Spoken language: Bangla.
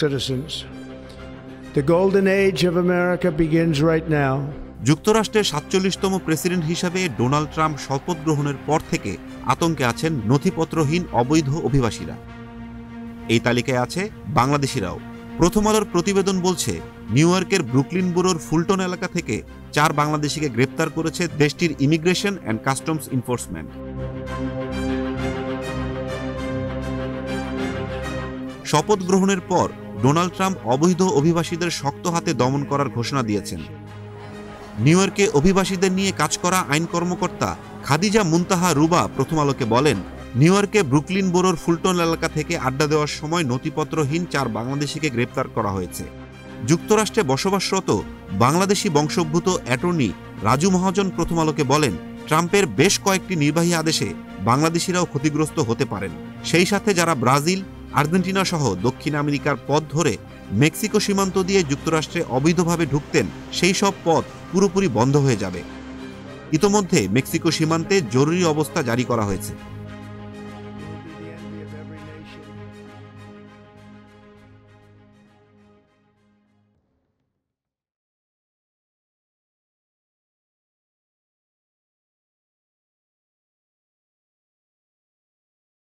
citizens. The golden age of America begins right now. যুক্তরাষ্ট্রের ৪৭তম প্রেসিডেন্ট হিসাবে ডোনাল্ড ট্রাম্প শপথ গ্রহণের পর থেকে আতঙ্কে আছেন নথিপত্রহীন অবৈধ অভিবাসীরা। এই তালিকায় আছে বাংলাদেশিরাও। প্রথম আলোর প্রতিবেদন বলছে, নিউ ইয়র্কের ব্রুকলিন বুরোর ফুলটন এলাকা থেকে ৪ বাংলাদেশিকে গ্রেপ্তার করেছে দেশটির ইমিগ্রেশন অ্যান্ড কাস্টমস এনফোর্সমেন্ট। শপথ গ্রহণের পর ডোনাল্ড ট্রাম্প অবৈধ অভিবাসীদের শক্ত হাতে দমন করার ঘোষণা দিয়েছেন। নিউ ইয়র্কে অভিবাসীদের নিয়ে কাজ করা আইন কর্মকর্তা খাদিজা মুনতাহা রুবা প্রথম আলোকে বলেন, নিউ ইয়র্কে ব্রুকলিন বোরোর ফুলটন এলাকা থেকে আড্ডা দেওয়ার সময় নথিপত্রহীন ৪ বাংলাদেশিকে গ্রেপ্তার করা হয়েছে। যুক্তরাষ্ট্রে বসবাসরত বাংলাদেশি বংশোদ্ভূত অ্যাটর্নি রাজু মহাজন প্রথম আলোকে বলেন, ট্রাম্পের বেশ কয়েকটি নির্বাহী আদেশে বাংলাদেশিরাও ক্ষতিগ্রস্ত হতে পারেন। সেই সাথে যারা ব্রাজিল, আর্জেন্টিনা সহ দক্ষিণ আমেরিকার পথ ধরে মেক্সিকো সীমান্ত দিয়ে যুক্তরাষ্ট্রে অবৈধভাবে ঢুকতেন, সেই সব পথ পুরোপুরি বন্ধ হয়ে যাবে। ইতোমধ্যে মেক্সিকো সীমান্তে জরুরি অবস্থা জারি করা হয়েছে।